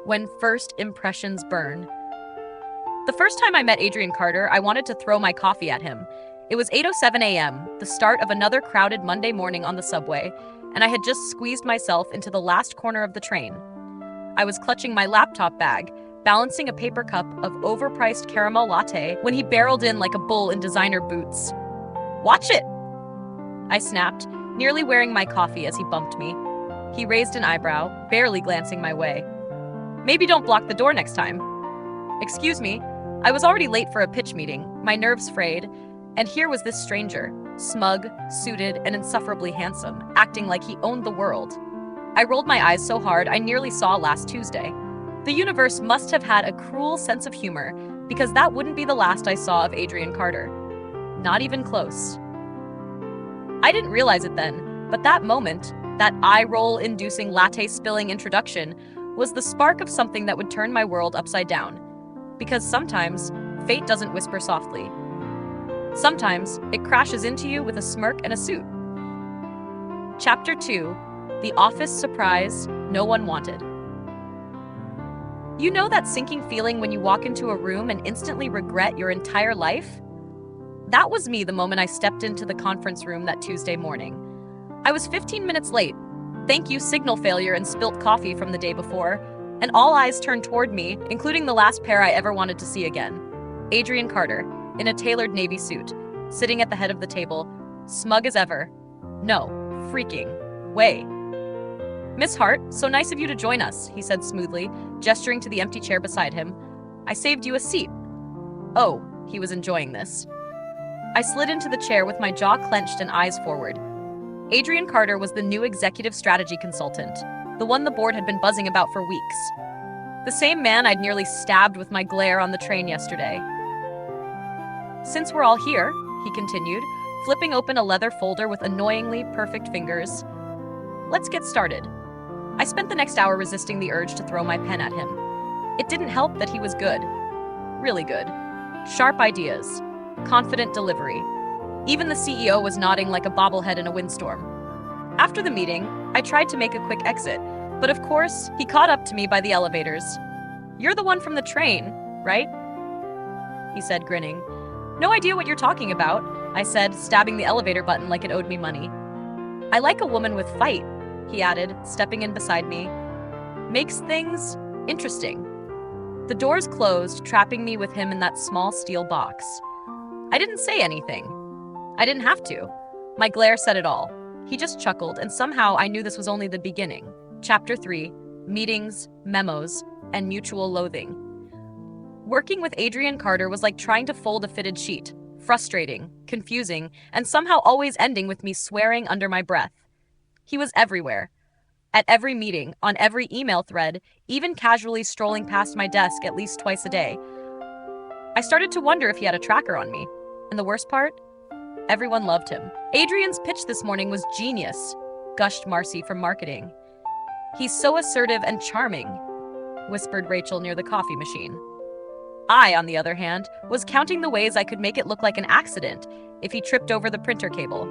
When first impressions burn. The first time I met Adrian Carter, I wanted to throw my coffee at him. It was 8:07 a.m., the start of another crowded Monday morning on the subway, and I had just squeezed myself into the last corner of the train. I was clutching my laptop bag, balancing a paper cup of overpriced caramel latte when he barreled in like a bull in designer boots. "Watch it!" I snapped, nearly wearing my coffee as he bumped me. He raised an eyebrow, barely glancing my way. "Maybe don't block the door next time." "Excuse me." I was already late for a pitch meeting, my nerves frayed, and here was this stranger, smug, suited, and insufferably handsome, acting like he owned the world. I rolled my eyes so hard I nearly saw last Tuesday. The universe must have had a cruel sense of humor, because that wouldn't be the last I saw of Adrian Carter. Not even close. I didn't realize it then, but that moment, that eye-roll-inducing latte-spilling introduction, was the spark of something that would turn my world upside down. Because sometimes, fate doesn't whisper softly. Sometimes, it crashes into you with a smirk and a suit. Chapter 2. The Office Surprise No One Wanted. You know that sinking feeling when you walk into a room and instantly regret your entire life? That was me the moment I stepped into the conference room that Tuesday morning. I was 15 minutes late. Thank you, signal failure and spilt coffee from the day before, and all eyes turned toward me, including the last pair I ever wanted to see again. Adrian Carter, in a tailored navy suit, sitting at the head of the table, smug as ever. No, freaking way. "Miss Hart, so nice of you to join us," he said smoothly, gesturing to the empty chair beside him. "I saved you a seat." Oh, he was enjoying this. I slid into the chair with my jaw clenched and eyes forward. Adrian Carter was the new executive strategy consultant, the one the board had been buzzing about for weeks. The same man I'd nearly stabbed with my glare on the train yesterday. "Since we're all here," he continued, flipping open a leather folder with annoyingly perfect fingers, "let's get started." I spent the next hour resisting the urge to throw my pen at him. It didn't help that he was good. Really good. Sharp ideas. Confident delivery. Even the CEO was nodding like a bobblehead in a windstorm. After the meeting, I tried to make a quick exit, but of course, he caught up to me by the elevators. "You're the one from the train, right?" he said, grinning. "No idea what you're talking about," I said, stabbing the elevator button like it owed me money. "I like a woman with fight," he added, stepping in beside me. "Makes things interesting." The doors closed, trapping me with him in that small steel box. I didn't say anything. I didn't have to. My glare said it all. He just chuckled, and somehow I knew this was only the beginning. Chapter 3. Meetings, memos, and mutual loathing. Working with Adrian Carter was like trying to fold a fitted sheet. Frustrating, confusing, and somehow always ending with me swearing under my breath. He was everywhere. At every meeting, on every email thread, even casually strolling past my desk at least twice a day. I started to wonder if he had a tracker on me. And the worst part? Everyone loved him. "Adrian's pitch this morning was genius," gushed Marcy from marketing. "He's so assertive and charming," whispered Rachel near the coffee machine. I, on the other hand, was counting the ways I could make it look like an accident if he tripped over the printer cable.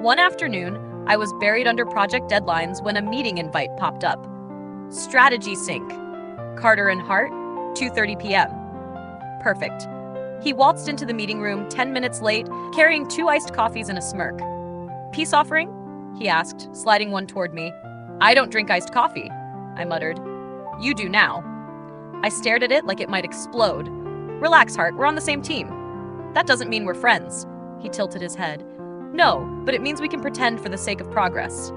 One afternoon, I was buried under project deadlines when a meeting invite popped up. Strategy Sync. Carter and Hart, 2:30 p.m. Perfect. He waltzed into the meeting room 10 minutes late, carrying 2 iced coffees and a smirk. "Peace offering?" he asked, sliding one toward me. "I don't drink iced coffee," I muttered. "You do now." I stared at it like it might explode. "Relax, Hart, we're on the same team." "That doesn't mean we're friends." He tilted his head. "No, but it means we can pretend for the sake of progress."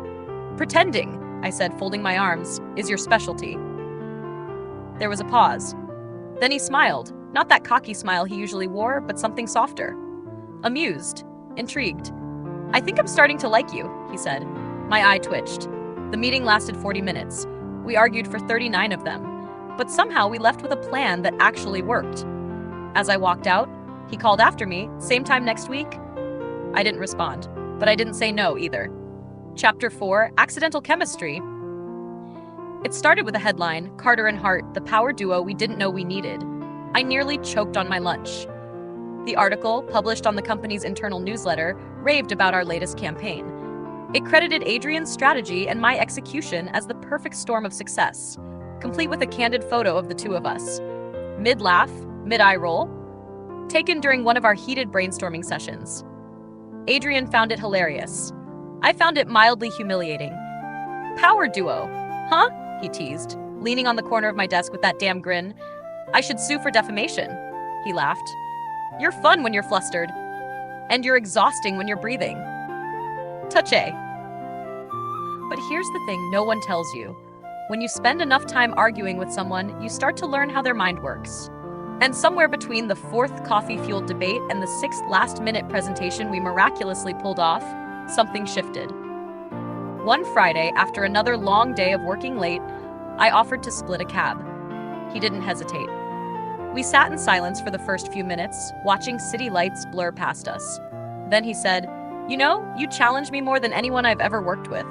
"Pretending," I said, folding my arms, "is your specialty." There was a pause. Then he smiled. Not that cocky smile he usually wore, but something softer. Amused. Intrigued. "I think I'm starting to like you," he said. My eye twitched. The meeting lasted 40 minutes. We argued for 39 of them. But somehow we left with a plan that actually worked. As I walked out, he called after me, "Same time next week?" I didn't respond, but I didn't say no either. Chapter 4. Accidental Chemistry. It started with a headline, "Carter and Hart, the power duo we didn't know we needed." I nearly choked on my lunch. The article, published on the company's internal newsletter, raved about our latest campaign. It credited Adrian's strategy and my execution as the perfect storm of success. complete with a candid photo of the two of us. Mid-laugh, mid-eye roll, taken during one of our heated brainstorming sessions. Adrian found it hilarious. I found it mildly humiliating. Power duo, huh? He teased, leaning on the corner of my desk with that damn grin. I should sue for defamation. He laughed. You're fun when you're flustered, and you're exhausting when you're breathing. Touche. But here's the thing no one tells you. When you spend enough time arguing with someone, you start to learn how their mind works. And somewhere between the fourth coffee-fueled debate and the sixth last-minute presentation we miraculously pulled off, something shifted. One Friday, after another long day of working late, I offered to split a cab. He didn't hesitate. We sat in silence for the first few minutes, watching city lights blur past us. Then he said, "You know, you challenge me more than anyone I've ever worked with."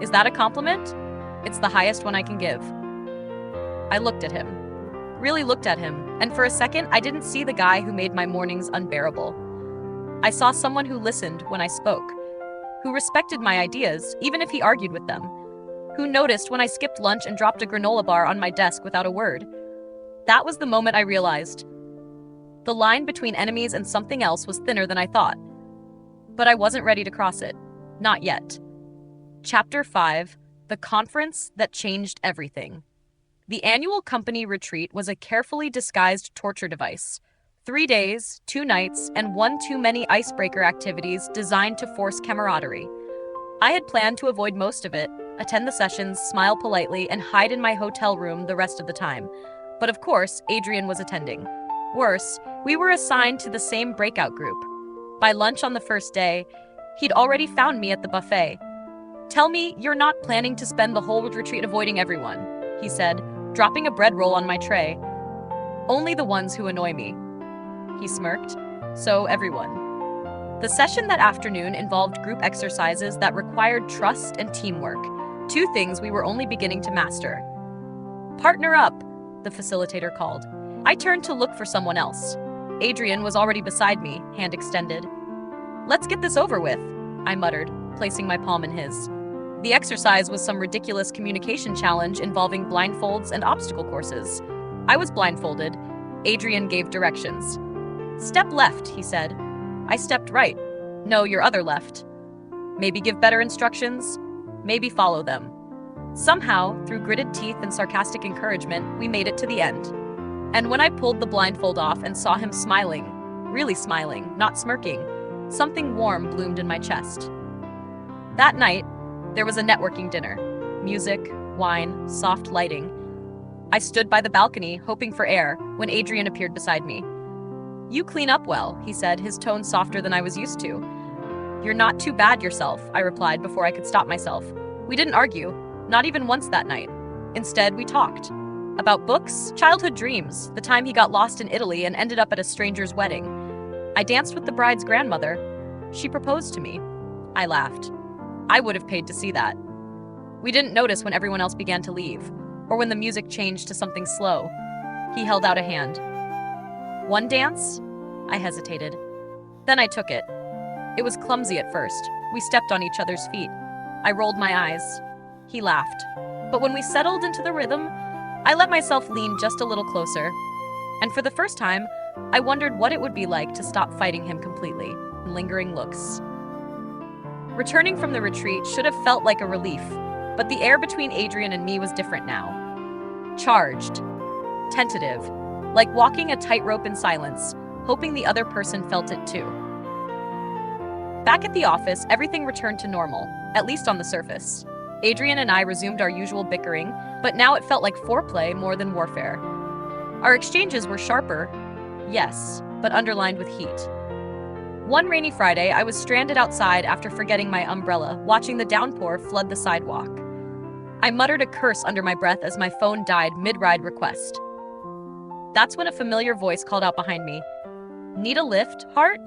Is that a compliment? It's the highest one I can give. I looked at him. Really looked at him, and for a second, I didn't see the guy who made my mornings unbearable. I saw someone who listened when I spoke, who respected my ideas, even if he argued with them, who noticed when I skipped lunch and dropped a granola bar on my desk without a word. That was the moment I realized. The line between enemies and something else was thinner than I thought. But I wasn't ready to cross it. Not yet. Chapter 5: The Conference That Changed Everything. The annual company retreat was a carefully disguised torture device. 3 days, 2 nights, and one too many icebreaker activities designed to force camaraderie. I had planned to avoid most of it, attend the sessions, smile politely, and hide in my hotel room the rest of the time. But of course, Adrian was attending. Worse, we were assigned to the same breakout group. By lunch on the first day, he'd already found me at the buffet. "Tell me you're not planning to spend the whole retreat avoiding everyone," he said, dropping a bread roll on my tray. "Only the ones who annoy me." He smirked. "So everyone." The session that afternoon involved group exercises that required trust and teamwork, 2 things we were only beginning to master. "Partner up," the facilitator called. I turned to look for someone else. Adrian was already beside me, hand extended. "Let's get this over with," I muttered, placing my palm in his. The exercise was some ridiculous communication challenge involving blindfolds and obstacle courses. I was blindfolded. Adrian gave directions. "Step left," he said. I stepped right. "No, your other left." Maybe give better instructions, maybe follow them. Somehow, through gritted teeth and sarcastic encouragement, we made it to the end. And when I pulled the blindfold off and saw him smiling, really smiling, not smirking, something warm bloomed in my chest. That night, there was a networking dinner. Music, wine, soft lighting. I stood by the balcony, hoping for air, when Adrian appeared beside me. "You clean up well," he said, his tone softer than I was used to. "You're not too bad yourself," I replied before I could stop myself. We didn't argue, not even once that night. Instead, we talked. About books, childhood dreams, the time he got lost in Italy and ended up at a stranger's wedding. I danced with the bride's grandmother. She proposed to me. I laughed. I would have paid to see that. We didn't notice when everyone else began to leave, or when the music changed to something slow. He held out a hand. "One dance?" I hesitated. Then I took it. It was clumsy at first. We stepped on each other's feet. I rolled my eyes. He laughed. But when we settled into the rhythm, I let myself lean just a little closer. And for the first time, I wondered what it would be like to stop fighting him completely. Lingering looks. Returning from the retreat should have felt like a relief, but the air between Adrian and me was different now. Charged. Tentative. Like walking a tightrope in silence, hoping the other person felt it too. Back at the office, everything returned to normal, at least on the surface. Adrian and I resumed our usual bickering, but now it felt like foreplay more than warfare. Our exchanges were sharper, yes, but underlined with heat. One rainy Friday, I was stranded outside after forgetting my umbrella, watching the downpour flood the sidewalk. I muttered a curse under my breath as my phone died mid-ride request. That's when a familiar voice called out behind me. "Need a lift, Heart?"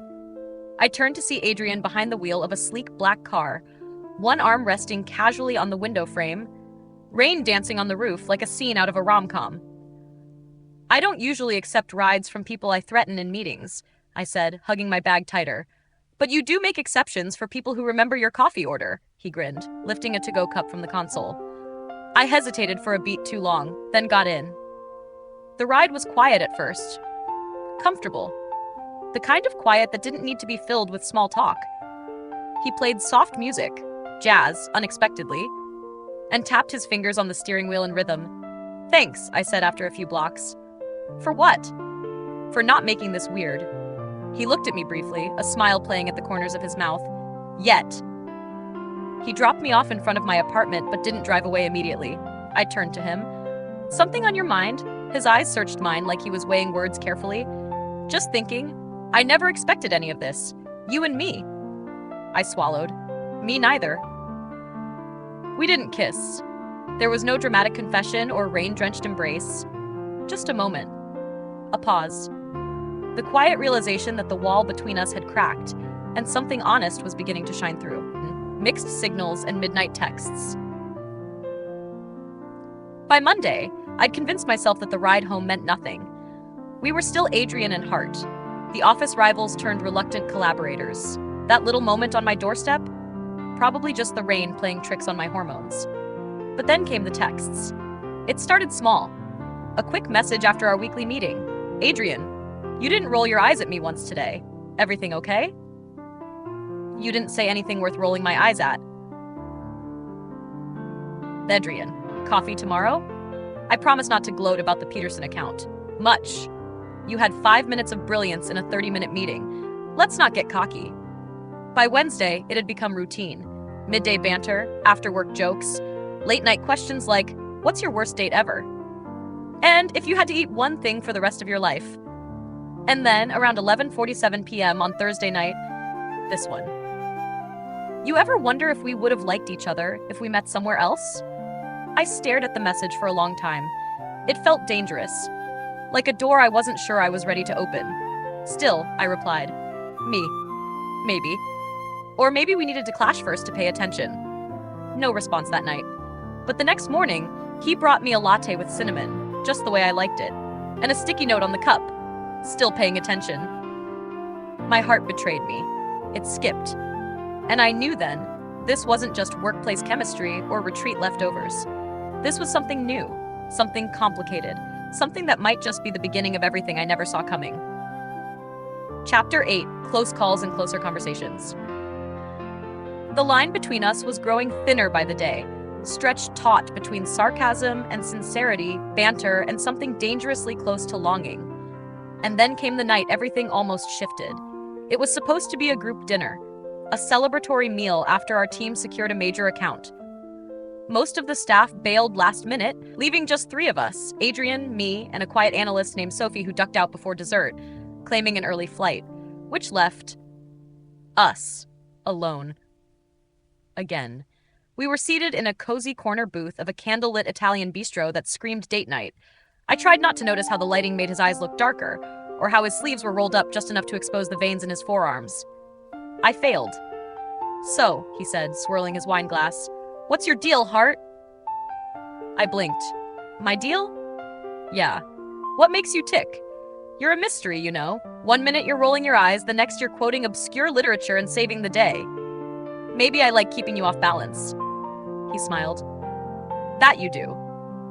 I turned to see Adrian behind the wheel of a sleek black car, one arm resting casually on the window frame, rain dancing on the roof like a scene out of a rom-com. "I don't usually accept rides from people I threaten in meetings," I said, hugging my bag tighter. "But you do make exceptions for people who remember your coffee order," he grinned, lifting a to-go cup from the console. I hesitated for a beat too long, then got in. The ride was quiet at first. Comfortable. The kind of quiet that didn't need to be filled with small talk. He played soft music, jazz, unexpectedly, and tapped his fingers on the steering wheel in rhythm. "Thanks," I said after a few blocks. "For what?" "For not making this weird." He looked at me briefly, a smile playing at the corners of his mouth. Yet. He dropped me off in front of my apartment but didn't drive away immediately. I turned to him. "Something on your mind?" His eyes searched mine like he was weighing words carefully. "Just thinking. I never expected any of this. You and me." I swallowed. "Me neither." We didn't kiss. There was no dramatic confession or rain-drenched embrace. Just a moment. A pause. The quiet realization that the wall between us had cracked, and something honest was beginning to shine through. Mixed signals and midnight texts. By Monday, I'd convinced myself that the ride home meant nothing. We were still Adrian and Hart. The office rivals turned reluctant collaborators. That little moment on my doorstep? Probably just the rain playing tricks on my hormones. But then came the texts. It started small. A quick message after our weekly meeting. "Adrian, you didn't roll your eyes at me once today. Everything okay?" "You didn't say anything worth rolling my eyes at." "Adrian, coffee tomorrow?" I promised not to gloat about the Peterson account. "Much. You had 5 minutes of brilliance in a 30-minute meeting. Let's not get cocky." By Wednesday, it had become routine. Midday banter, after-work jokes, late-night questions like, "What's your worst date ever?" And if you had to eat one thing for the rest of your life. And then, around 11:47 p.m. on Thursday night, this one. "You ever wonder if we would have liked each other if we met somewhere else?" I stared at the message for a long time. It felt dangerous, like a door I wasn't sure I was ready to open. Still, I replied, "Me. Maybe. Or maybe we needed to clash first to pay attention." No response that night. But the next morning, he brought me a latte with cinnamon, just the way I liked it, and a sticky note on the cup. Still paying attention. My heart betrayed me. It skipped. And I knew then, this wasn't just workplace chemistry or retreat leftovers. This was something new, something complicated, something that might just be the beginning of everything I never saw coming. Chapter 8, Close Calls and Closer Conversations. The line between us was growing thinner by the day, stretched taut between sarcasm and sincerity, banter, and something dangerously close to longing. And then came the night everything almost shifted. It was supposed to be a group dinner, a celebratory meal after our team secured a major account. Most of the staff bailed last minute, leaving just 3 of us, Adrian, me, and a quiet analyst named Sophie who ducked out before dessert, claiming an early flight, which left us alone. Again. We were seated in a cozy corner booth of a candlelit Italian bistro that screamed date night. I tried not to notice how the lighting made his eyes look darker, or how his sleeves were rolled up just enough to expose the veins in his forearms. I failed. "So," he said, swirling his wine glass, "what's your deal, Hart?" I blinked. "My deal?" "Yeah. What makes you tick? You're a mystery, you know. One minute you're rolling your eyes, the next you're quoting obscure literature and saving the day. Maybe I like keeping you off balance." He smiled. "That you do."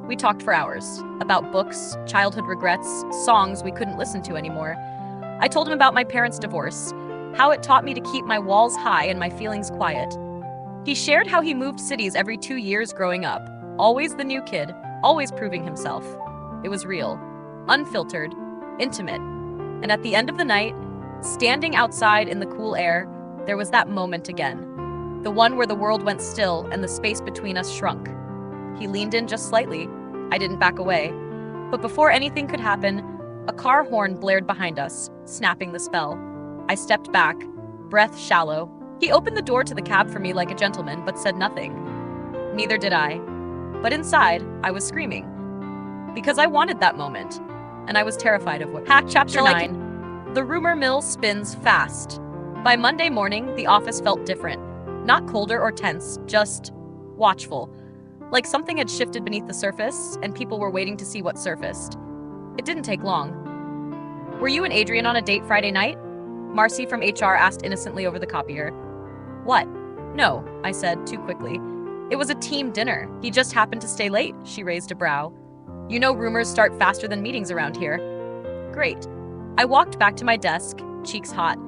We talked for hours, about books, childhood regrets, songs we couldn't listen to anymore. I told him about my parents' divorce, how it taught me to keep my walls high and my feelings quiet. He shared how he moved cities every 2 years growing up, always the new kid, always proving himself. It was real, unfiltered, intimate. And at the end of the night, standing outside in the cool air, there was that moment again. The one where the world went still and the space between us shrunk. He leaned in just slightly. I didn't back away. But before anything could happen, a car horn blared behind us, snapping the spell. I stepped back, breath shallow. He opened the door to the cab for me like a gentleman, but said nothing. Neither did I. But inside, I was screaming. Because I wanted that moment. And I was terrified of what. Chapter 9. The rumor mill spins fast. By Monday morning, the office felt different. Not colder or tense, just watchful. Like something had shifted beneath the surface, and people were waiting to see what surfaced. It didn't take long. "Were you and Adrian on a date Friday night?" Marcy from HR asked innocently over the copier. "What?" "No," I said, too quickly. It was a team dinner. He just happened to stay late, she raised a brow. You know rumors start faster than meetings around here. Great. I walked back to my desk, cheeks hot.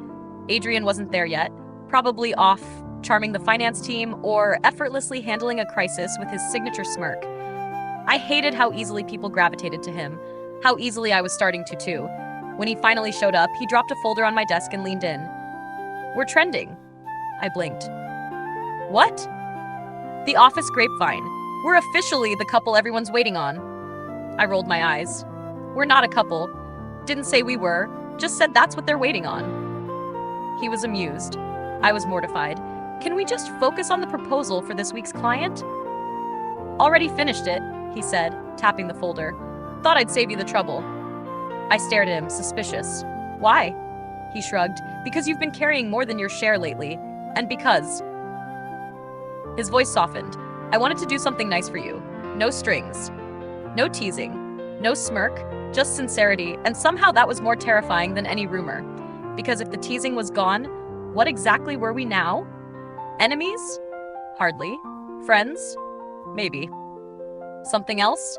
Adrian wasn't there yet, probably off charming the finance team or effortlessly handling a crisis with his signature smirk. I hated how easily people gravitated to him, how easily I was starting to too. When he finally showed up, he dropped a folder on my desk and leaned in. We're trending. I blinked. What? The office grapevine. We're officially the couple everyone's waiting on. I rolled my eyes. We're not a couple. Didn't say we were, just said that's what they're waiting on. He was amused. I was mortified. Can we just focus on the proposal for this week's client? Already finished it, he said, tapping the folder. Thought I'd save you the trouble. I stared at him, suspicious. Why? He shrugged. Because you've been carrying more than your share lately. And because... His voice softened. I wanted to do something nice for you. No strings. No teasing. No smirk. Just sincerity. And somehow that was more terrifying than any rumor. Because if the teasing was gone, what exactly were we now? Enemies? Hardly. Friends? Maybe. Something else?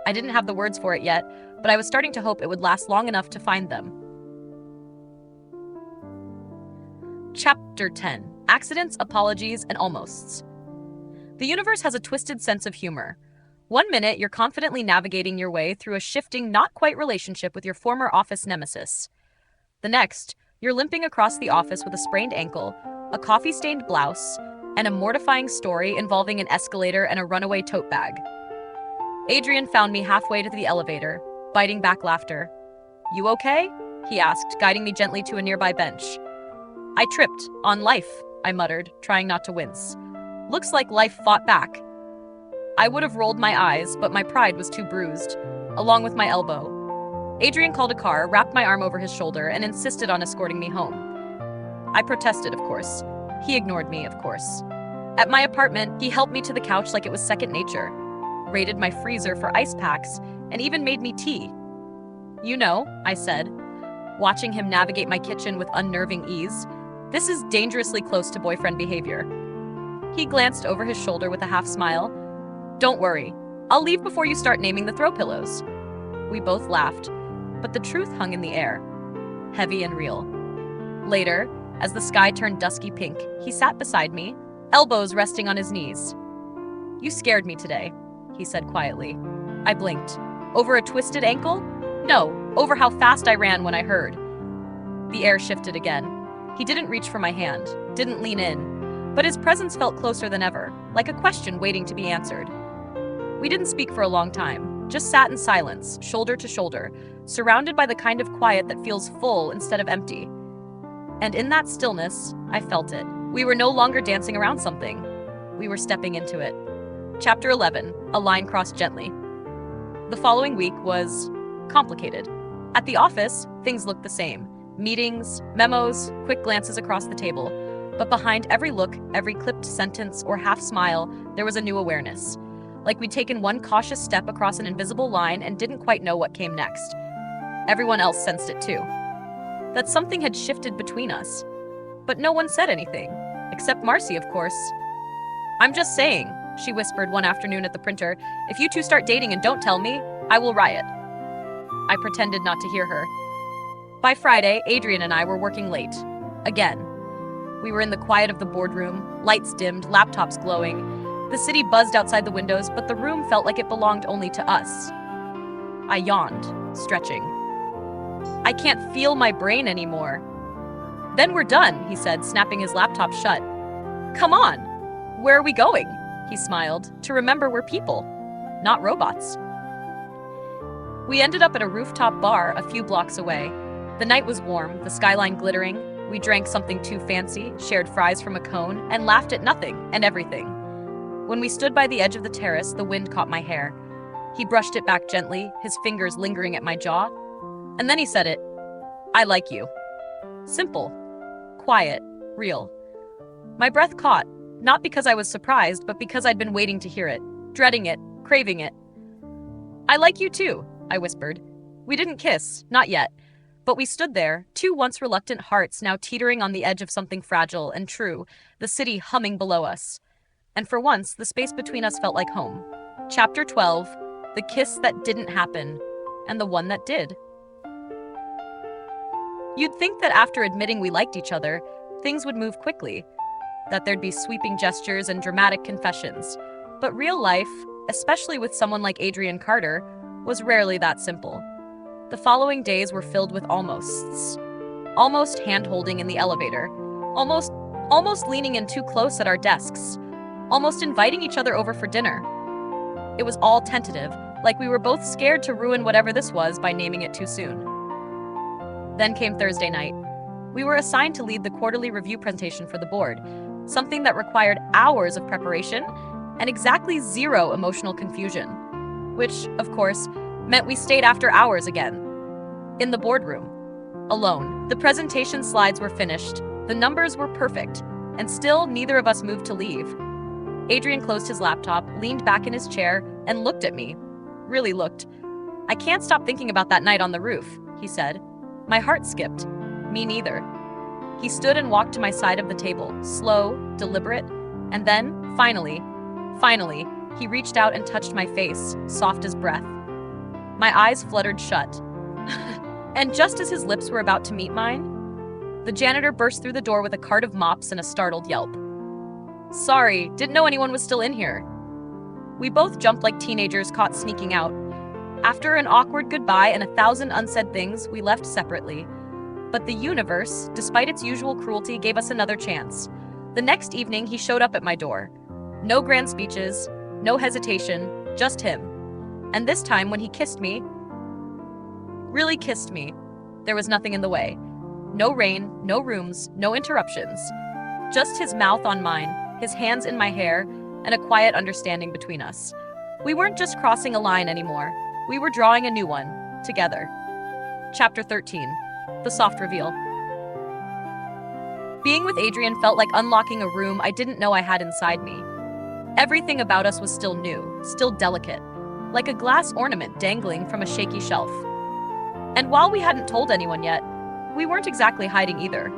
I didn't have the words for it yet, but I was starting to hope it would last long enough to find them. Chapter 10. Accidents, Apologies, and Almosts. The universe has a twisted sense of humor. One minute, you're confidently navigating your way through a shifting, not-quite relationship with your former office nemesis. The next, you're limping across the office with a sprained ankle, a coffee-stained blouse, and a mortifying story involving an escalator and a runaway tote bag. Adrian found me halfway to the elevator, biting back laughter. You okay? He asked, guiding me gently to a nearby bench. I tripped. On life, I muttered, trying not to wince. Looks like life fought back. I would have rolled my eyes, but my pride was too bruised, along with my elbow. Adrian called a car, wrapped my arm over his shoulder, and insisted on escorting me home. I protested, of course. He ignored me, of course. At my apartment, he helped me to the couch like it was second nature, raided my freezer for ice packs, and even made me tea. You know, I said, watching him navigate my kitchen with unnerving ease, this is dangerously close to boyfriend behavior. He glanced over his shoulder with a half smile. Don't worry, I'll leave before you start naming the throw pillows. We both laughed, but the truth hung in the air, heavy and real. Later, as the sky turned dusky pink, he sat beside me, elbows resting on his knees. You scared me today, he said quietly. I blinked. Over a twisted ankle? No, over how fast I ran when I heard. The air shifted again. He didn't reach for my hand, didn't lean in, but his presence felt closer than ever, like a question waiting to be answered. We didn't speak for a long time, just sat in silence, shoulder to shoulder, surrounded by the kind of quiet that feels full instead of empty. And in that stillness, I felt it. We were no longer dancing around something. We were stepping into it. Chapter 11, A Line Crossed Gently. The following week was complicated. At the office, things looked the same. Meetings, memos, quick glances across the table. But behind every look, every clipped sentence or half smile, there was a new awareness. Like we'd taken one cautious step across an invisible line and didn't quite know what came next. Everyone else sensed it too. That something had shifted between us. But no one said anything. Except Marcy, of course. I'm just saying, she whispered one afternoon at the printer, if you two start dating and don't tell me, I will riot. I pretended not to hear her. By Friday, Adrian and I were working late. Again. We were in the quiet of the boardroom, lights dimmed, laptops glowing. The city buzzed outside the windows, but the room felt like it belonged only to us. I yawned, stretching. I can't feel my brain anymore. Then we're done, he said, snapping his laptop shut. Come on. Where are we going? He smiled. To remember we're people, not robots. We ended up at a rooftop bar a few blocks away. The night was warm, the skyline glittering. We drank something too fancy, shared fries from a cone, and laughed at nothing and everything. When we stood by the edge of the terrace, the wind caught my hair. He brushed it back gently, his fingers lingering at my jaw. And then he said it. I like you. Simple. Quiet. Real. My breath caught, not because I was surprised, but because I'd been waiting to hear it, dreading it, craving it. I like you too, I whispered. We didn't kiss, not yet. But we stood there, two once reluctant hearts now teetering on the edge of something fragile and true, the city humming below us. and for once, the space between us felt like home. Chapter 12, The Kiss That Didn't Happen, and the One That Did. You'd think that after admitting we liked each other, things would move quickly, that there'd be sweeping gestures and dramatic confessions. But real life, especially with someone like Adrian Carter, was rarely that simple. The following days were filled with almosts. Almost hand-holding in the elevator. Almost leaning in too close at our desks. Almost inviting each other over for dinner. It was all tentative, like we were both scared to ruin whatever this was by naming it too soon. Then came Thursday night. We were assigned to lead the quarterly review presentation for the board, something that required hours of preparation and exactly zero emotional confusion, which, of course, meant we stayed after hours again. In the boardroom. Alone. The presentation slides were finished, the numbers were perfect, and still neither of us moved to leave. Adrian closed his laptop, leaned back in his chair, and looked at me. Really looked. "I can't stop thinking about that night on the roof," he said. My heart skipped. Me neither. He stood and walked to my side of the table, slow, deliberate, and then, finally, he reached out and touched my face, soft as breath. My eyes fluttered shut. And just as his lips were about to meet mine, the janitor burst through the door with a cart of mops and a startled yelp. "Sorry, didn't know anyone was still in here." We both jumped like teenagers caught sneaking out. After an awkward goodbye and 1,000 unsaid things, we left separately. But the universe, despite its usual cruelty, gave us another chance. The next evening, he showed up at my door. No grand speeches, no hesitation, just him. And this time, when he kissed me, really kissed me, there was nothing in the way. No rain, no rooms, no interruptions. Just his mouth on mine, his hands in my hair, and a quiet understanding between us. We weren't just crossing a line anymore. We were drawing a new one, together. Chapter 13. The Soft Reveal. Being with Adrian felt like unlocking a room I didn't know I had inside me. Everything about us was still new, still delicate, like a glass ornament dangling from a shaky shelf. And while we hadn't told anyone yet, we weren't exactly hiding either.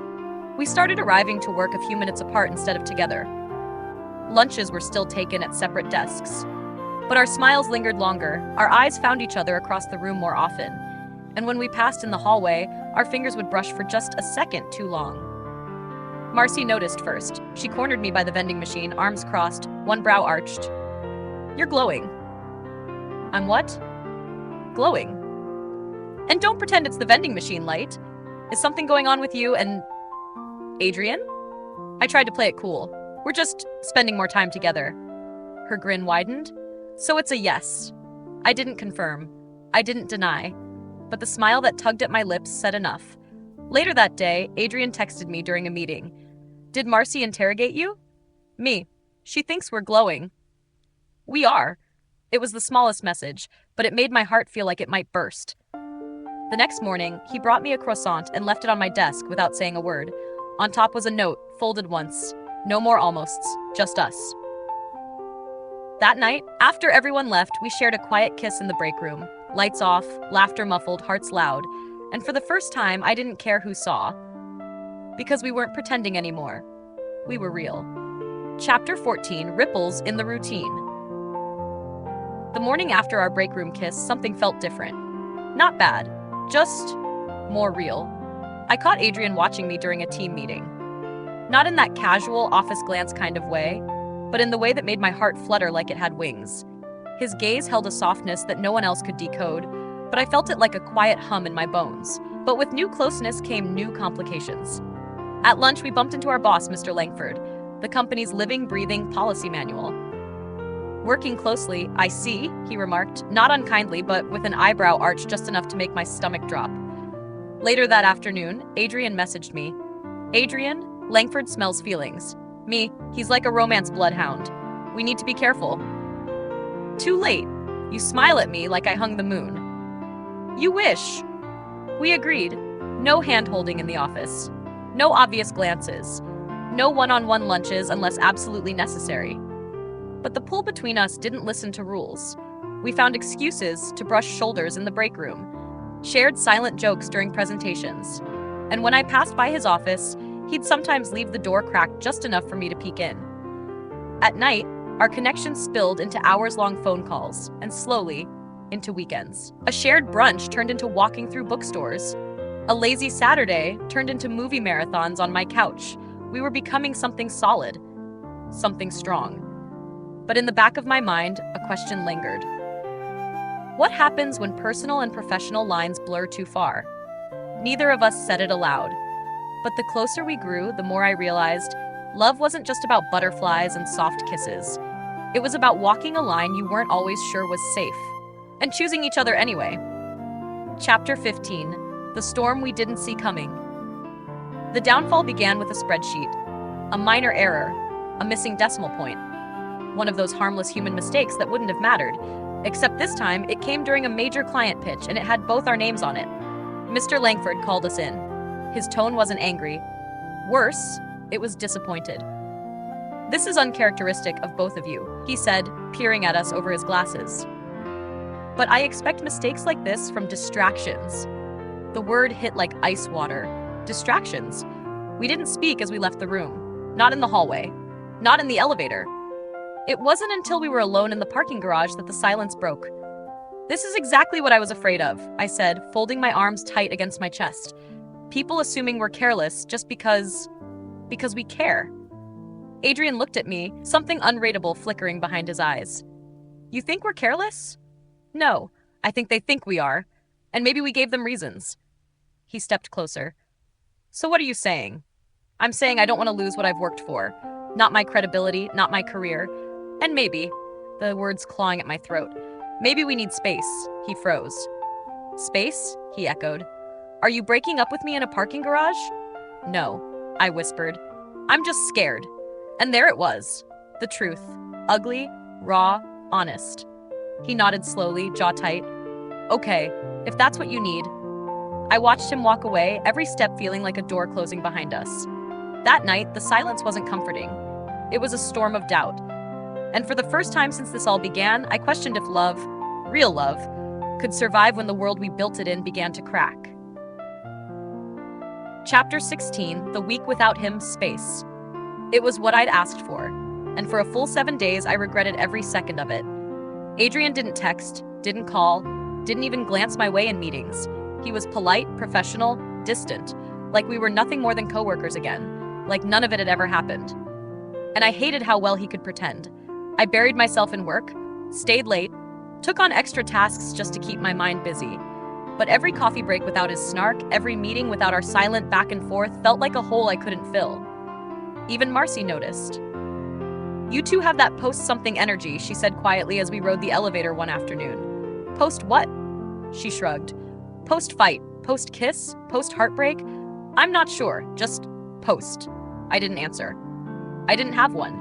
We started arriving to work a few minutes apart instead of together. Lunches were still taken at separate desks. But our smiles lingered longer, our eyes found each other across the room more often. And when we passed in the hallway, our fingers would brush for just a second too long. Marcy noticed first. She cornered me by the vending machine, arms crossed, one brow arched. "You're glowing." "I'm what?" "Glowing. And don't pretend it's the vending machine light. Is something going on with you and Adrian?" I tried to play it cool. "We're just spending more time together." Her grin widened. "So it's a yes." I didn't confirm. I didn't deny. But the smile that tugged at my lips said enough. Later that day, Adrian texted me during a meeting. "Did Marcy interrogate you?" "Me. She thinks we're glowing." "We are." It was the smallest message, but it made my heart feel like it might burst. The next morning, he brought me a croissant and left it on my desk without saying a word. On top was a note, folded once. No more almosts, just us. That night, after everyone left, we shared a quiet kiss in the break room. Lights off, laughter muffled, hearts loud. And for the first time, I didn't care who saw. Because we weren't pretending anymore. We were real. Chapter 14, Ripples in the Routine. The morning after our break room kiss, something felt different. Not bad, just more real. I caught Adrian watching me during a team meeting. Not in that casual, office glance kind of way, but in the way that made my heart flutter like it had wings. His gaze held a softness that no one else could decode, but I felt it like a quiet hum in my bones. But with new closeness came new complications. At lunch, we bumped into our boss, Mr. Langford, the company's living, breathing policy manual. "Working closely, I see," he remarked, not unkindly, but with an eyebrow arch just enough to make my stomach drop. Later that afternoon, Adrian messaged me. "Adrian, Langford smells feelings." Me, "He's like a romance bloodhound. We need to be careful." Too late. You smile at me like I hung the moon. "You wish." We agreed. No hand-holding in the office. No obvious glances. No one-on-one lunches unless absolutely necessary. But the pull between us didn't listen to rules. We found excuses to brush shoulders in the break room, shared silent jokes during presentations. And when I passed by his office, he'd sometimes leave the door cracked just enough for me to peek in. At night, our connection spilled into hours-long phone calls, and slowly, into weekends. A shared brunch turned into walking through bookstores. A lazy Saturday turned into movie marathons on my couch. We were becoming something solid, something strong. But in the back of my mind, a question lingered. What happens when personal and professional lines blur too far? Neither of us said it aloud. But the closer we grew, the more I realized love wasn't just about butterflies and soft kisses. It was about walking a line you weren't always sure was safe, and choosing each other anyway. Chapter 15. The Storm We Didn't See Coming. The downfall began with a spreadsheet. A minor error, a missing decimal point. One of those harmless human mistakes that wouldn't have mattered, except this time it came during a major client pitch and it had both our names on it. Mr. Langford called us in. His tone wasn't angry. Worse, it was disappointed. "This is uncharacteristic of both of you," he said, peering at us over his glasses. "But I expect mistakes like this from distractions." The word hit like ice water. Distractions. We didn't speak as we left the room. Not in the hallway. Not in the elevator. It wasn't until we were alone in the parking garage that the silence broke. "This is exactly what I was afraid of," I said, folding my arms tight against my chest. "People assuming we're careless just because we care." Adrian looked at me, something unreadable flickering behind his eyes. "You think we're careless?" "No, I think they think we are. And maybe we gave them reasons." He stepped closer. "So what are you saying?" "I'm saying I don't want to lose what I've worked for. Not my credibility, not my career. And maybe," the words clawing at my throat, "maybe we need space." He froze. "Space?" he echoed. "Are you breaking up with me in a parking garage?" "No," I whispered. "I'm just scared." And there it was. The truth. Ugly, raw, honest. He nodded slowly, jaw tight. "Okay, if that's what you need." I watched him walk away, every step feeling like a door closing behind us. That night, the silence wasn't comforting. It was a storm of doubt. And for the first time since this all began, I questioned if love, real love, could survive when the world we built it in began to crack. Chapter 16, The Week Without Him, Space. It was what I'd asked for, and for a full 7 days I regretted every second of it. Adrian didn't text, didn't call, didn't even glance my way in meetings. He was polite, professional, distant, like we were nothing more than coworkers again, like none of it had ever happened. And I hated how well he could pretend. I buried myself in work, stayed late, took on extra tasks just to keep my mind busy. But every coffee break without his snark, every meeting without our silent back and forth felt like a hole I couldn't fill. Even Marcy noticed. "You two have that post-something energy," she said quietly as we rode the elevator one afternoon. "Post what?" She shrugged. "Post-fight, post-kiss, post-heartbreak? I'm not sure, just post." I didn't answer. I didn't have one.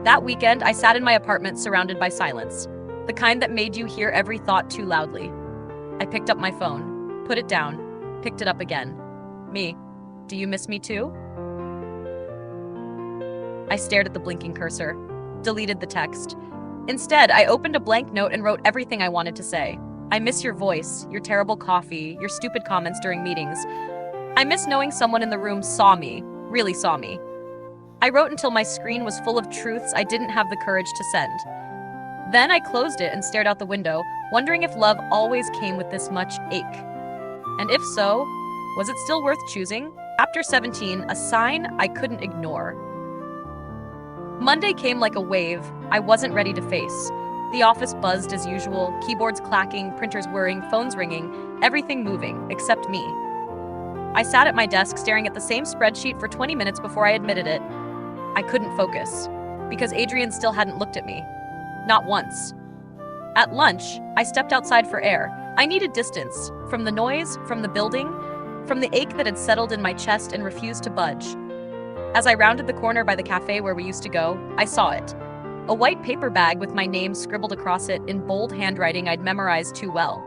That weekend, I sat in my apartment surrounded by silence, the kind that made you hear every thought too loudly. I picked up my phone, put it down, picked it up again. "Me, do you miss me too?" I stared at the blinking cursor, deleted the text. Instead, I opened a blank note and wrote everything I wanted to say. I miss your voice, your terrible coffee, your stupid comments during meetings. I miss knowing someone in the room saw me, really saw me. I wrote until my screen was full of truths I didn't have the courage to send. Then I closed it and stared out the window, wondering if love always came with this much ache. And if so, was it still worth choosing? Chapter 17, A Sign I Couldn't Ignore. Monday came like a wave I wasn't ready to face. The office buzzed as usual, keyboards clacking, printers whirring, phones ringing, everything moving, except me. I sat at my desk staring at the same spreadsheet for 20 minutes before I admitted it. I couldn't focus, because Adrian still hadn't looked at me. Not once. At lunch, I stepped outside for air. I needed distance, from the noise, from the building, from the ache that had settled in my chest and refused to budge. As I rounded the corner by the cafe where we used to go, I saw it. A white paper bag with my name scribbled across it in bold handwriting I'd memorized too well.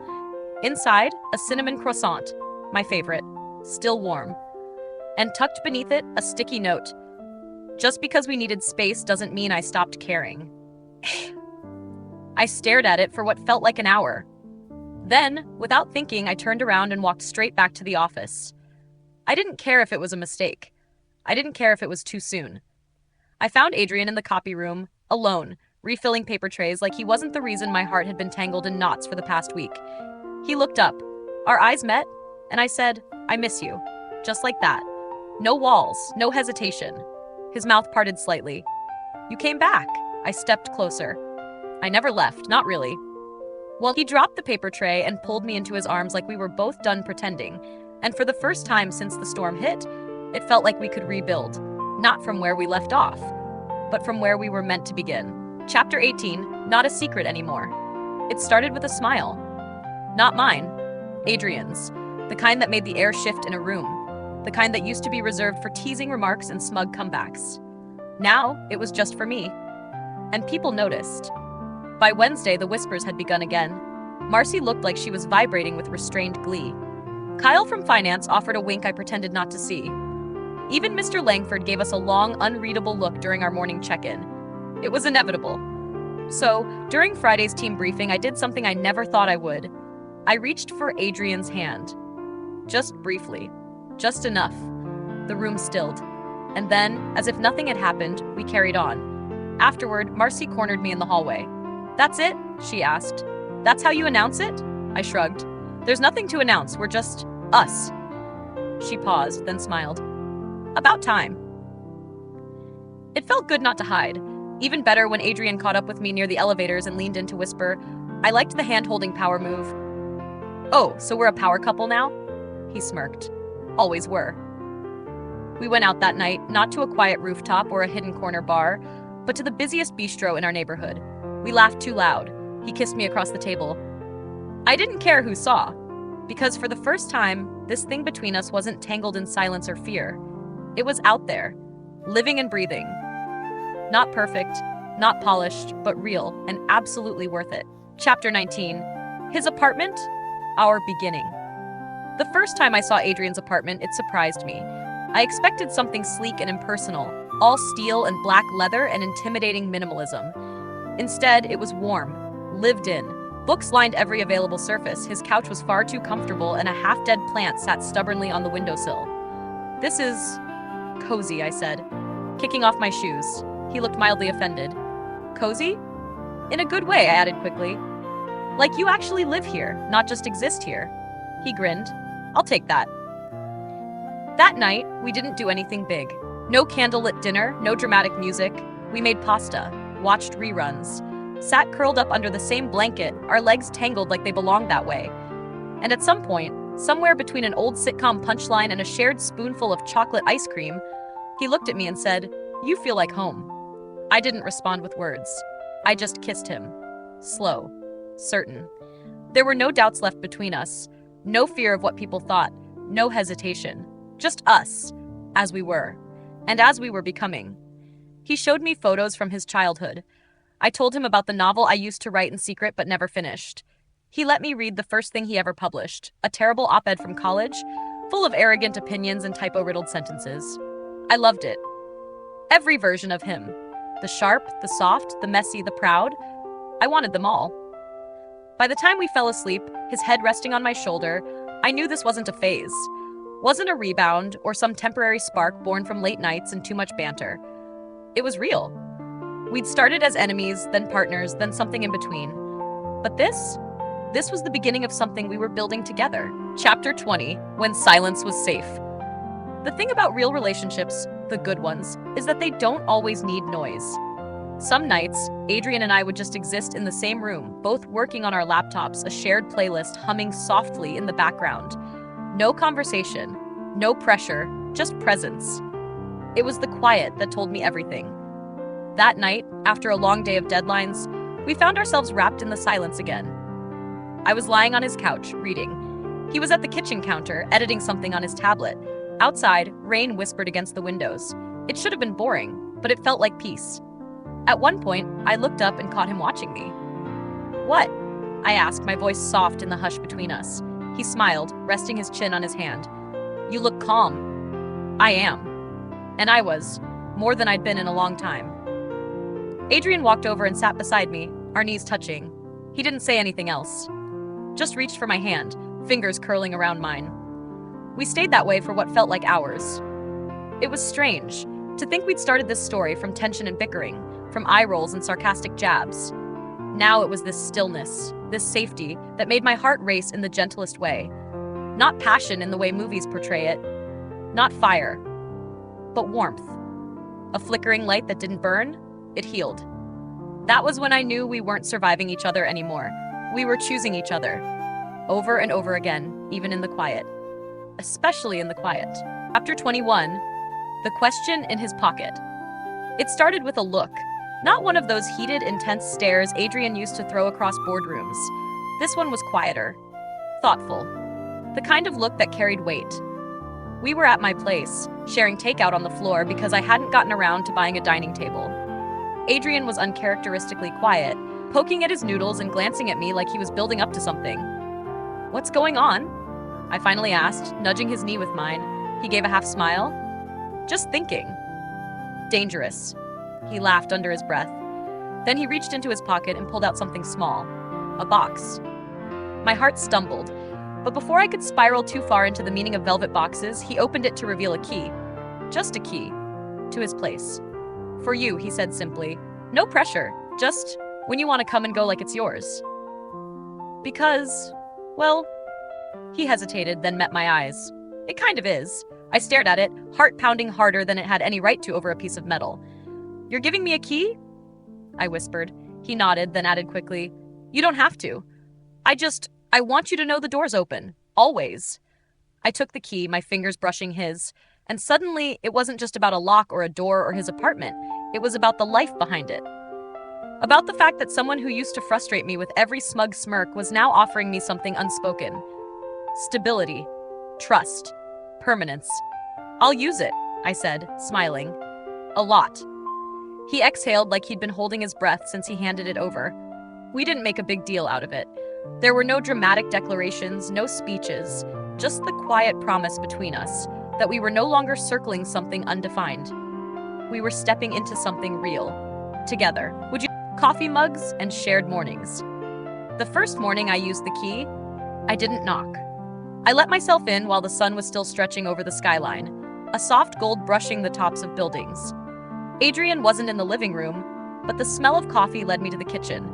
Inside, a cinnamon croissant, my favorite, still warm. And tucked beneath it, a sticky note. Just because we needed space doesn't mean I stopped caring. I stared at it for what felt like an hour. Then, without thinking, I turned around and walked straight back to the office. I didn't care if it was a mistake. I didn't care if it was too soon. I found Adrian in the copy room, alone, refilling paper trays like he wasn't the reason my heart had been tangled in knots for the past week. He looked up. Our eyes met, and I said, "I miss you." Just like that. No walls, no hesitation. His mouth parted slightly. "You came back." I stepped closer. "I never left, not really." Well, he dropped the paper tray and pulled me into his arms like we were both done pretending. And for the first time since the storm hit, it felt like we could rebuild. Not from where we left off, but from where we were meant to begin. Chapter 18, not a secret anymore. It started with a smile. Not mine, Adrian's. The kind that made the air shift in a room. The kind that used to be reserved for teasing remarks and smug comebacks. Now, it was just for me. And people noticed. By Wednesday, the whispers had begun again. Marcy looked like she was vibrating with restrained glee. Kyle from finance offered a wink I pretended not to see. Even Mr. Langford gave us a long, unreadable look during our morning check-in. It was inevitable. So, during Friday's team briefing, I did something I never thought I would. I reached for Adrian's hand. Just briefly. Just enough. The room stilled. And then, as if nothing had happened, we carried on. Afterward, Marcy cornered me in the hallway. "That's it?" she asked. "That's how you announce it?" I shrugged. "There's nothing to announce, we're just us." She paused, then smiled. "About time." It felt good not to hide. Even better when Adrian caught up with me near the elevators and leaned in to whisper. I liked the hand-holding power move. "Oh, so we're a power couple now?" He smirked. "Always were." We went out that night, not to a quiet rooftop or a hidden corner bar, but to the busiest bistro in our neighborhood. We laughed too loud. He kissed me across the table. I didn't care who saw, because for the first time, this thing between us wasn't tangled in silence or fear. It was out there, living and breathing. Not perfect, not polished, but real and absolutely worth it. Chapter 19. His apartment, our beginning. The first time I saw Adrian's apartment, it surprised me. I expected something sleek and impersonal, all steel and black leather and intimidating minimalism. Instead, it was warm, lived in. Books lined every available surface, his couch was far too comfortable, and a half-dead plant sat stubbornly on the windowsill. "This is cozy," I said, kicking off my shoes. He looked mildly offended. "Cozy?" "In a good way," I added quickly. "Like you actually live here, not just exist here." He grinned. "I'll take that." That night, we didn't do anything big. No candlelit dinner, no dramatic music. We made pasta, watched reruns, sat curled up under the same blanket, our legs tangled like they belonged that way. And at some point, somewhere between an old sitcom punchline and a shared spoonful of chocolate ice cream, he looked at me and said, "You feel like home." I didn't respond with words. I just kissed him. Slow. Certain. There were no doubts left between us. No fear of what people thought. No hesitation. Just us. As we were. And as we were becoming. He showed me photos from his childhood. I told him about the novel I used to write in secret but never finished. He let me read the first thing he ever published, a terrible op-ed from college, full of arrogant opinions and typo-riddled sentences. I loved it. Every version of him. The sharp, the soft, the messy, the proud. I wanted them all. By the time we fell asleep, his head resting on my shoulder, I knew this wasn't a phase. Wasn't a rebound or some temporary spark born from late nights and too much banter. It was real. We'd started as enemies, then partners, then something in between. But this was the beginning of something we were building together. Chapter 20, when silence was safe. The thing about real relationships, the good ones, is that they don't always need noise. Some nights, Adrian and I would just exist in the same room, both working on our laptops, a shared playlist humming softly in the background. No conversation, no pressure, just presence. It was the quiet that told me everything. That night, after a long day of deadlines, we found ourselves wrapped in the silence again. I was lying on his couch, reading. He was at the kitchen counter, editing something on his tablet. Outside, rain whispered against the windows. It should have been boring, but it felt like peace. At one point, I looked up and caught him watching me. "What?" I asked, my voice soft in the hush between us. He smiled, resting his chin on his hand. "You look calm." "I am." And I was, more than I'd been in a long time. Adrian walked over and sat beside me, our knees touching. He didn't say anything else. Just reached for my hand, fingers curling around mine. We stayed that way for what felt like hours. It was strange. To think we'd started this story from tension and bickering, from eye rolls and sarcastic jabs. Now it was this stillness, this safety, that made my heart race in the gentlest way. Not passion in the way movies portray it, not fire, but warmth. A flickering light that didn't burn, it healed. That was when I knew we weren't surviving each other anymore. We were choosing each other. Over and over again, even in the quiet. Especially in the quiet. Chapter 21, The Question in His Pocket. It started with a look. Not one of those heated, intense stares Adrian used to throw across boardrooms. This one was quieter, thoughtful. The kind of look that carried weight. We were at my place, sharing takeout on the floor because I hadn't gotten around to buying a dining table. Adrian was uncharacteristically quiet, poking at his noodles and glancing at me like he was building up to something. "What's going on?" I finally asked, nudging his knee with mine. He gave a half smile. "Just thinking." "Dangerous." He laughed under his breath. Then he reached into his pocket and pulled out something small. A box. My heart stumbled, but before I could spiral too far into the meaning of velvet boxes, he opened it to reveal a key. Just a key. To his place. "For you," he said simply. "No pressure. Just when you want to come and go like it's yours." "Because, well," he hesitated, then met my eyes. "It kind of is." I stared at it, heart pounding harder than it had any right to over a piece of metal. "You're giving me a key?" I whispered. He nodded, then added quickly, "You don't have to. I want you to know the door's open. Always." I took the key, my fingers brushing his, and suddenly it wasn't just about a lock or a door or his apartment. It was about the life behind it. About the fact that someone who used to frustrate me with every smug smirk was now offering me something unspoken. Stability. Trust. Permanence. "I'll use it," I said, smiling. "A lot." He exhaled like he'd been holding his breath since he handed it over. We didn't make a big deal out of it. There were no dramatic declarations, no speeches, just the quiet promise between us that we were no longer circling something undefined. We were stepping into something real. Together. Would you coffee mugs and shared mornings? The first morning I used the key, I didn't knock. I let myself in while the sun was still stretching over the skyline, a soft gold brushing the tops of buildings. Adrian wasn't in the living room, but the smell of coffee led me to the kitchen.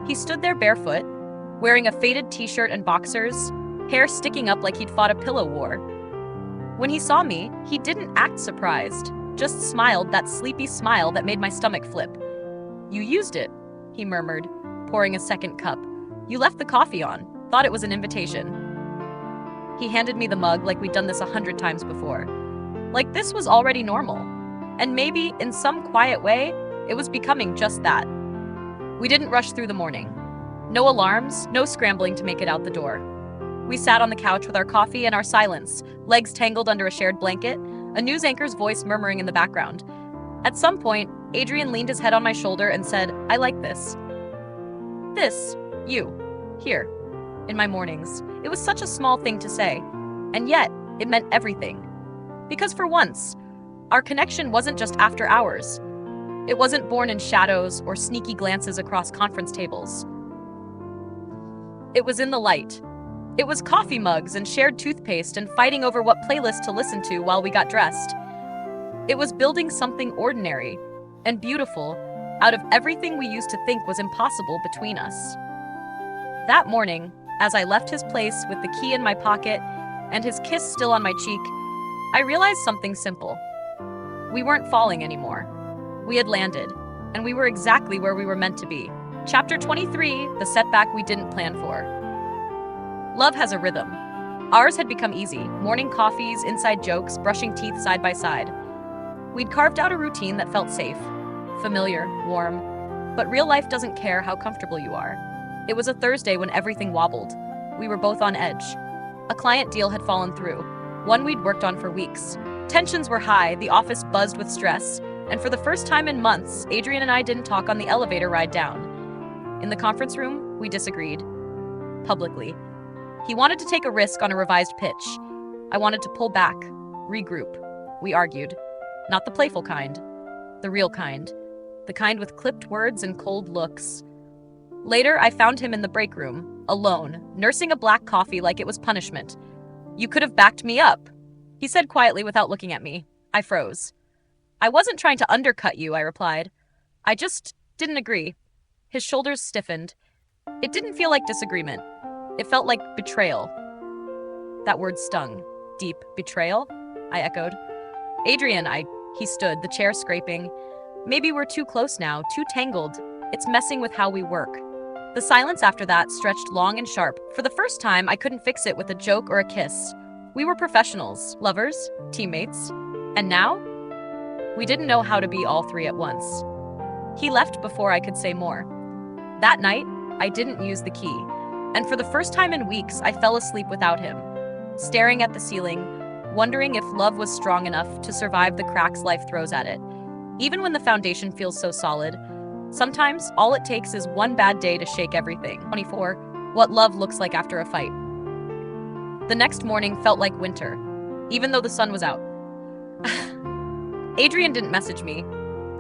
He stood there barefoot, wearing a faded t-shirt and boxers, hair sticking up like he'd fought a pillow war. When he saw me, he didn't act surprised, just smiled, that sleepy smile that made my stomach flip. "You used it," he murmured, pouring a second cup. "You left the coffee on. Thought it was an invitation." He handed me the mug like we'd done this 100 times before. Like this was already normal. And maybe, in some quiet way, it was becoming just that. We didn't rush through the morning. No alarms, no scrambling to make it out the door. We sat on the couch with our coffee and our silence, legs tangled under a shared blanket, a news anchor's voice murmuring in the background. At some point, Adrian leaned his head on my shoulder and said, "I like this." This, you, here, in my mornings. It was such a small thing to say, and yet it meant everything. Because for once, our connection wasn't just after hours. It wasn't born in shadows or sneaky glances across conference tables. It was in the light. It was coffee mugs and shared toothpaste and fighting over what playlist to listen to while we got dressed. It was building something ordinary and beautiful out of everything we used to think was impossible between us. That morning, as I left his place with the key in my pocket and his kiss still on my cheek, I realized something simple. We weren't falling anymore. We had landed, and we were exactly where we were meant to be. Chapter 23, The Setback We Didn't Plan For. Love has a rhythm. Ours had become easy, morning coffees, inside jokes, brushing teeth side by side. We'd carved out a routine that felt safe, familiar, warm, but real life doesn't care how comfortable you are. It was a Thursday when everything wobbled. We were both on edge. A client deal had fallen through, one we'd worked on for weeks. Tensions were high, the office buzzed with stress, and for the first time in months, Adrian and I didn't talk on the elevator ride down. In the conference room, we disagreed. Publicly. He wanted to take a risk on a revised pitch. I wanted to pull back, regroup. We argued. Not the playful kind. The real kind. The kind with clipped words and cold looks. Later, I found him in the break room, alone, nursing a black coffee like it was punishment. "You could have backed me up," he said quietly without looking at me. I froze. I wasn't trying to undercut you, I replied. I just didn't agree. His shoulders stiffened. It didn't feel like disagreement. It felt like betrayal. That word stung. Deep. Betrayal? I echoed. Adrian, he stood, the chair scraping. Maybe we're too close now, too tangled. It's messing with how we work. The silence after that stretched long and sharp. For the first time, I couldn't fix it with a joke or a kiss. We were professionals, lovers, teammates. And now? We didn't know how to be all three at once. He left before I could say more. That night, I didn't use the key. And for the first time in weeks, I fell asleep without him, staring at the ceiling, wondering if love was strong enough to survive the cracks life throws at it. Even when the foundation feels so solid, sometimes all it takes is one bad day to shake everything. 24. What love looks like after a fight. The next morning felt like winter, even though the sun was out. Adrian didn't message me.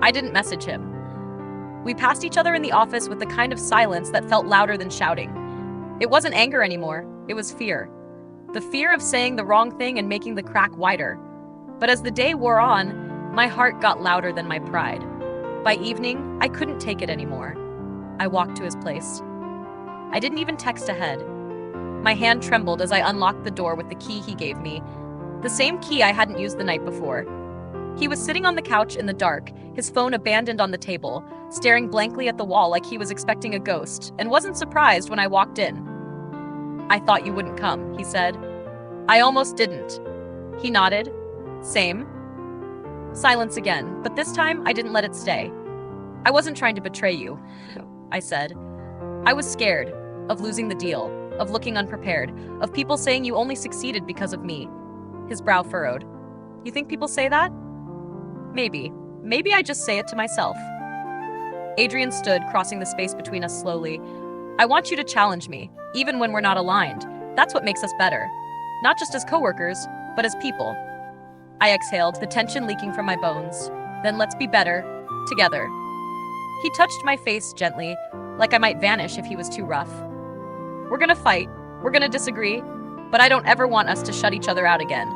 I didn't message him. We passed each other in the office with the kind of silence that felt louder than shouting. It wasn't anger anymore, it was fear. The fear of saying the wrong thing and making the crack wider. But as the day wore on, my heart got louder than my pride. By evening, I couldn't take it anymore. I walked to his place. I didn't even text ahead. My hand trembled as I unlocked the door with the key he gave me, the same key I hadn't used the night before. He was sitting on the couch in the dark, his phone abandoned on the table, staring blankly at the wall like he was expecting a ghost, and wasn't surprised when I walked in. I thought you wouldn't come, he said. I almost didn't. He nodded. Same. Silence again, but this time I didn't let it stay. I wasn't trying to betray you, I said. I was scared of losing the deal, of looking unprepared, of people saying you only succeeded because of me. His brow furrowed. You think people say that? Maybe. Maybe I just say it to myself. Adrian stood, crossing the space between us slowly. I want you to challenge me, even when we're not aligned. That's what makes us better. Not just as coworkers, but as people. I exhaled, the tension leaking from my bones. Then let's be better, together. He touched my face gently, like I might vanish if he was too rough. We're gonna fight, we're gonna disagree, but I don't ever want us to shut each other out again.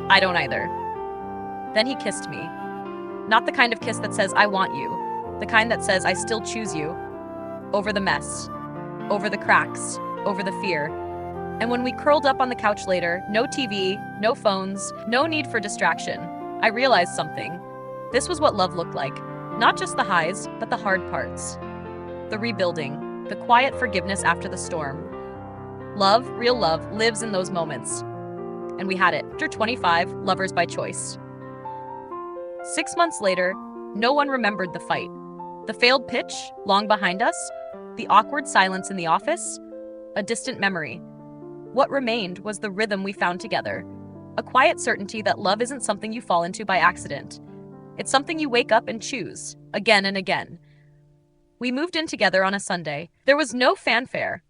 I don't either. Then he kissed me. Not the kind of kiss that says, I want you. The kind that says, I still choose you. Over the mess. Over the cracks. Over the fear. And when we curled up on the couch later, no TV, no phones, no need for distraction, I realized something. This was what love looked like. Not just the highs, but the hard parts. The rebuilding. The quiet forgiveness after the storm. Love, real love, lives in those moments. And we had it. After 25, lovers by choice. 6 months later, no one remembered the fight. The failed pitch, long behind us, the awkward silence in the office, a distant memory. What remained was the rhythm we found together, a quiet certainty that love isn't something you fall into by accident. It's something you wake up and choose, again and again. We moved in together on a Sunday. There was no fanfare,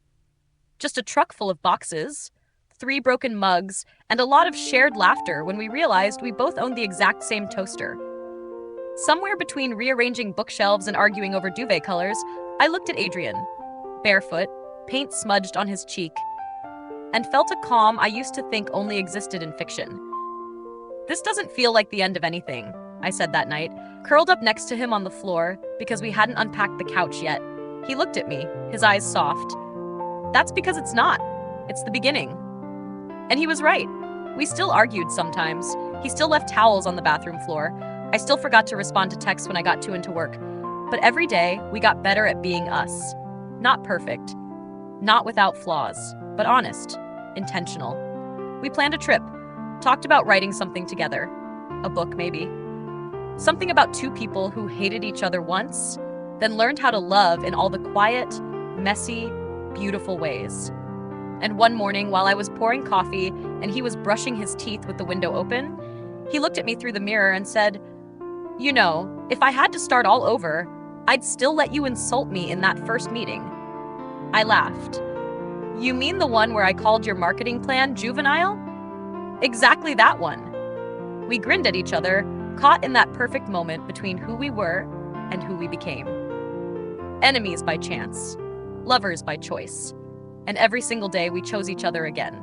just a truck full of boxes, 3 broken mugs, and a lot of shared laughter when we realized we both owned the exact same toaster. Somewhere between rearranging bookshelves and arguing over duvet colors, I looked at Adrian, barefoot, paint smudged on his cheek, and felt a calm I used to think only existed in fiction. This doesn't feel like the end of anything, I said that night, curled up next to him on the floor because we hadn't unpacked the couch yet. He looked at me, his eyes soft. That's because it's not. It's the beginning. And he was right. We still argued sometimes. He still left towels on the bathroom floor. I still forgot to respond to texts when I got too into work. But every day, we got better at being us. Not perfect. Not without flaws. But honest. Intentional. We planned a trip. Talked about writing something together. A book, maybe. Something about 2 people who hated each other once, then learned how to love in all the quiet, messy, beautiful ways. And one morning, while I was pouring coffee and he was brushing his teeth with the window open, he looked at me through the mirror and said, "You know, if I had to start all over, I'd still let you insult me in that first meeting." I laughed. "You mean the one where I called your marketing plan juvenile?" "Exactly that one." We grinned at each other, caught in that perfect moment between who we were and who we became. Enemies by chance, lovers by choice. And every single day we chose each other again.